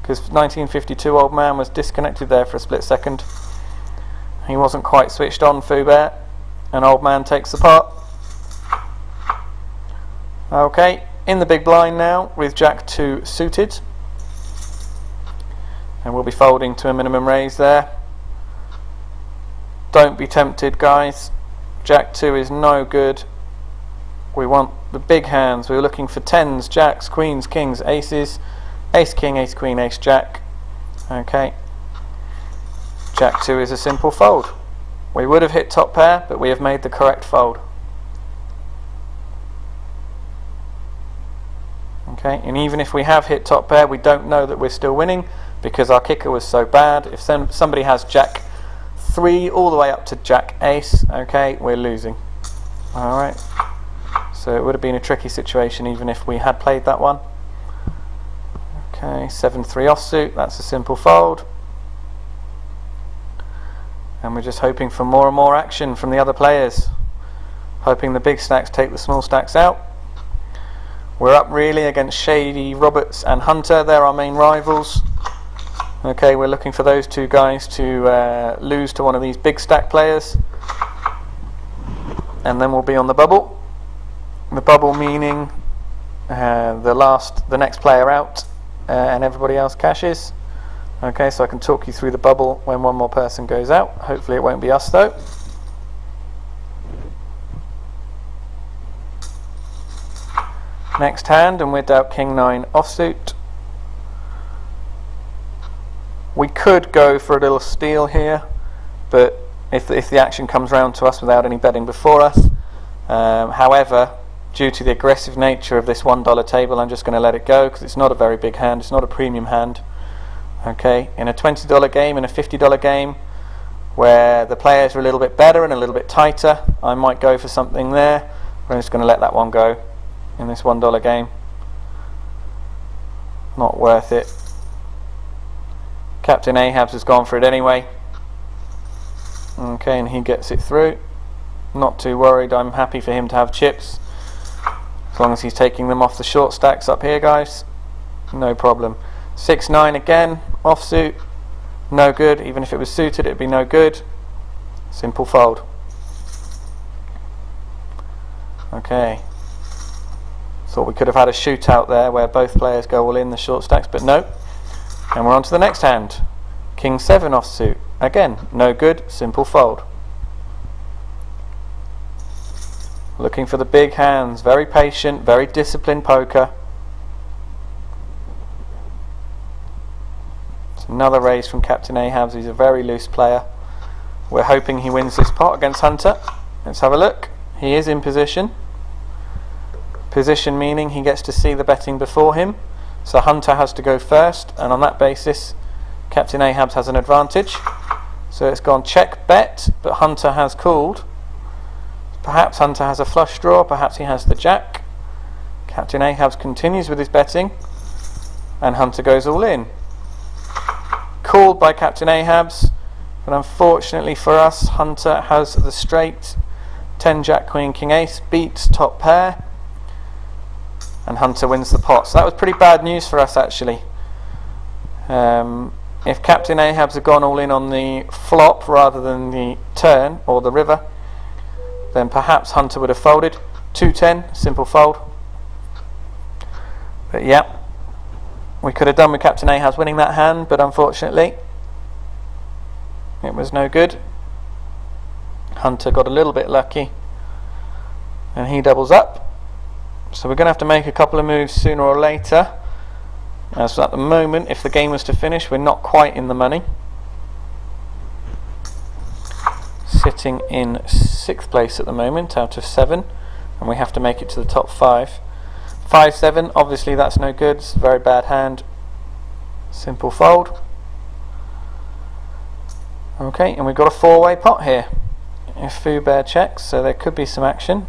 because 1952 old man was disconnected there for a split second. He wasn't quite switched on, Foubert, and old man takes the pot. Okay, in the big blind now with Jack 2 suited, and we'll be folding to a minimum raise there. Don't be tempted, guys. Jack 2 is no good. We want the big hands. We're looking for 10s, jacks, queens, kings, aces, ace king, ace queen, ace jack. Okay, Jack 2 is a simple fold. We would have hit top pair, but we have made the correct fold. Okay, and even if we have hit top pair, we don't know that we're still winning because our kicker was so bad. If somebody has Jack 3 all the way up to Jack ace, okay, we're losing. Alright, so it would have been a tricky situation even if we had played that one. Okay, 7-3 offsuit, that's a simple fold. And we're just hoping for more and more action from the other players. Hoping the big stacks take the small stacks out. We're up really against Shady, Roberts and Hunter. They're our main rivals. Okay, we're looking for those two guys to lose to one of these big stack players. And then we'll be on the bubble. The bubble meaning the next player out and everybody else cashes. Okay, so I can talk you through the bubble when one more person goes out. Hopefully it won't be us though. Next hand, and we're dealt King 9 offsuit. We could go for a little steal here, but if the action comes round to us without any betting before us. However, due to the aggressive nature of this $1 table, I'm just going to let it go because it's not a very big hand, it's not a premium hand. Okay, in a $20 game, in a $50 game, where the players are a little bit better and a little bit tighter, I might go for something there. I'm just going to let that one go in this $1 game. Not worth it. Captain Ahabs has gone for it anyway. Okay, and he gets it through. Not too worried, I'm happy for him to have chips. As long as he's taking them off the short stacks up here, guys. No problem. 6-9 again, offsuit, no good. Even if it was suited, it'd be no good. Simple fold. Okay. Thought we could have had a shootout there where both players go all in the short stacks, but no. And we're on to the next hand. King 7 offsuit. Again, no good, simple fold. Looking for the big hands, very patient, very disciplined poker. Another raise from Captain Ahabs. He's a very loose player. We're hoping he wins this pot against Hunter. Let's have a look. He is in position. Position meaning he gets to see the betting before him. So Hunter has to go first, and on that basis Captain Ahabs has an advantage. So it's gone check bet, but Hunter has called. Perhaps Hunter has a flush draw, perhaps he has the jack. Captain Ahabs continues with his betting, and Hunter goes all in. Called by Captain Ahabs, but unfortunately for us, Hunter has the straight. 10 Jack Queen King Ace beats top pair, and Hunter wins the pot. So that was pretty bad news for us actually. If Captain Ahabs had gone all in on the flop rather than the turn or the river, then perhaps Hunter would have folded. 2-10, simple fold. But yeah, we could have done with Captain Ahabs winning that hand, but unfortunately it was no good. Hunter got a little bit lucky and he doubles up. So we're going to have to make a couple of moves sooner or later, as at the moment, if the game was to finish, we're not quite in the money. Sitting in 6th place at the moment out of 7, and we have to make it to the top 5. 5-7, obviously that's no good, it's a very bad hand. Simple fold. Okay, and we've got a 4-way pot here. If Foubert checks, so there could be some action.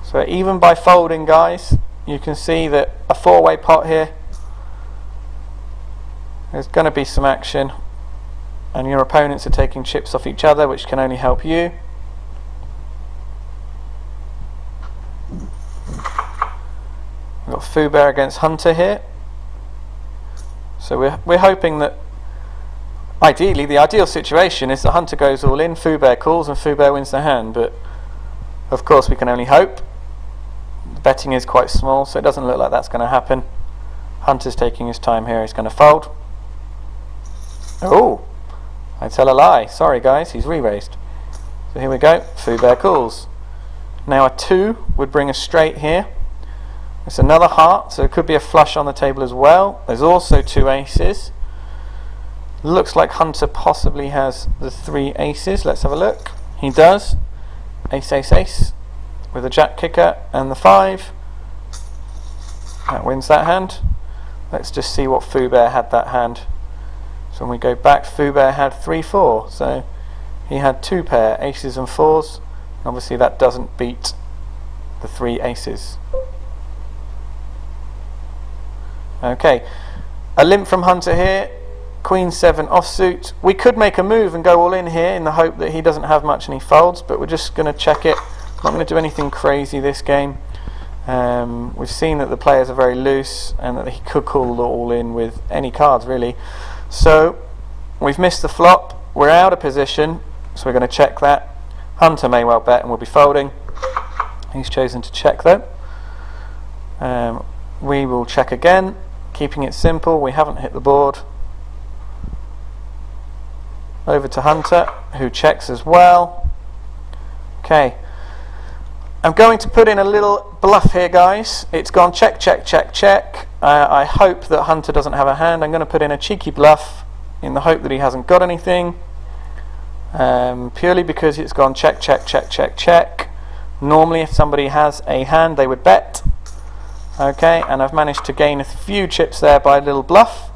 So even by folding, guys, you can see that a 4-way pot here, there's going to be some action, and your opponents are taking chips off each other, which can only help you. We've Got Foubear against Hunter here. So we're hoping that ideally the ideal situation is that Hunter goes all in, Foubear calls, and Foubear wins the hand, but of course we can only hope. The betting is quite small, so it doesn't look like that's going to happen. Hunter's taking his time here, he's going to fold. Oh, I tell a lie, sorry guys, he's re-raised. So here we go, Foubear calls. Now a 2 would bring us straight here. It's another heart, so it could be a flush on the table as well. There's also 2 aces. Looks like Hunter possibly has the 3 aces. Let's have a look. He does. Ace, ace, ace with a jack kicker and the 5. That wins that hand. Let's just see what Foubear had that hand. So when we go back, Foubear had 3, 4. So he had 2 pair, aces and 4s. Obviously that doesn't beat the 3 aces. Okay, a limp from Hunter here. Queen 7 offsuit. We could make a move and go all in here in the hope that he doesn't have much and he folds, but we're just going to check it. Not going to do anything crazy this game. We've seen that the players are very loose and that he could call all in with any cards really. So we've missed the flop. We're out of position, so we're going to check that. Hunter may well bet and we'll be folding. He's chosen to check though. We will check again, keeping it simple. We haven't hit the board. Over to Hunter, who checks as well. Okay, I'm going to put in a little bluff here, guys. It's gone check, check, check, check. I hope that Hunter doesn't have a hand. I'm going to put in a cheeky bluff in the hope that he hasn't got anything. Purely because it's gone check, check, check, check, check. Normally if somebody has a hand they would bet. Okay, and I've managed to gain a few chips there by a little bluff.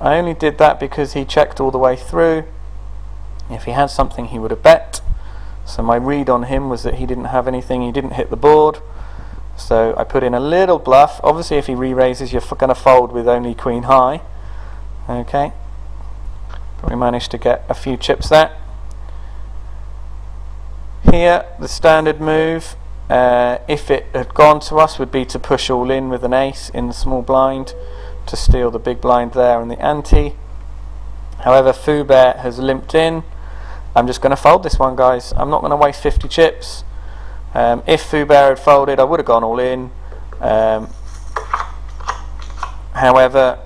I only did that because he checked all the way through. If he had something he would have bet. So my read on him was that he didn't have anything, he didn't hit the board. So I put in a little bluff. Obviously if he re-raises you're going to fold with only queen high. Okay, but we managed to get a few chips there. Here the standard move, if it had gone to us, would be to push all in with an ace in the small blind to steal the big blind there and the ante. However, Foubear has limped in. I'm just going to fold this one, guys. I'm not going to waste 50 chips. If Foubear had folded I would have gone all in. However,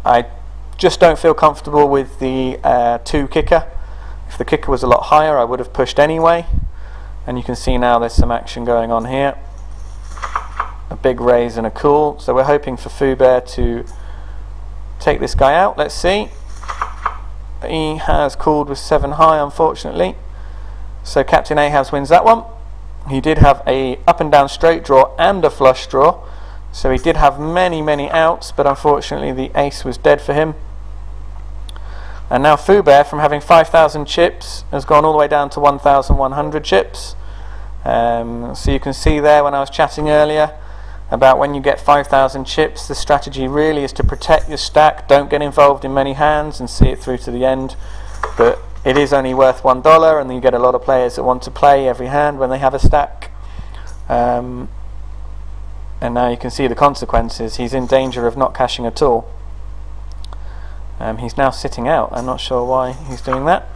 I just don't feel comfortable with the 2 kicker. If the kicker was a lot higher I would have pushed anyway. And you can see now there's some action going on here. A big raise and a call. So we're hoping for Foubear to take this guy out. Let's see. He has called with 7 high, unfortunately. So Captain Ahabs wins that one. He did have a up and down straight draw and a flush draw. So he did have many, many outs, but unfortunately the ace was dead for him. And now Foubear, from having 5,000 chips, has gone all the way down to 1,100 chips. So you can see there when I was chatting earlier about when you get 5,000 chips, the strategy really is to protect your stack. Don't get involved in many hands and see it through to the end. But it is only worth $1, and you get a lot of players that want to play every hand when they have a stack. And now you can see the consequences. He's in danger of not cashing at all. He's now sitting out. I'm not sure why he's doing that.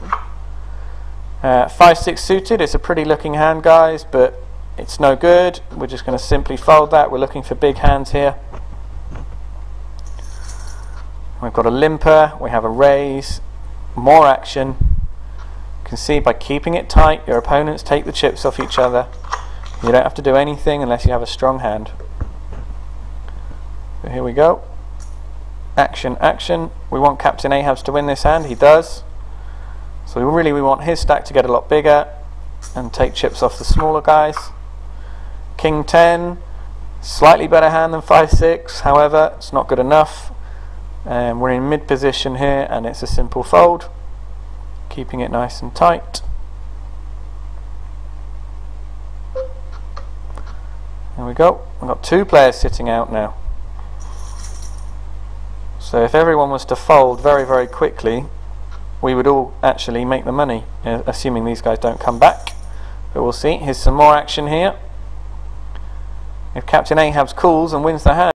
5-6 suited. It's a pretty looking hand, guys, but it's no good. We're just going to simply fold that. We're looking for big hands here. We've got a limper. We have a raise. More action. You can see by keeping it tight, your opponents take the chips off each other. You don't have to do anything unless you have a strong hand. So here we go. Action, action. We want Captain Ahabs to win this hand. He does. So really we want his stack to get a lot bigger and take chips off the smaller guys. King 10. Slightly better hand than 5-6. However, it's not good enough. We're in mid position here and it's a simple fold. Keeping it nice and tight. There we go. We've got 2 players sitting out now. So if everyone was to fold very, very quickly, we would all actually make the money, assuming these guys don't come back. But we'll see. Here's some more action here. If Captain Ahab's calls and wins the hand,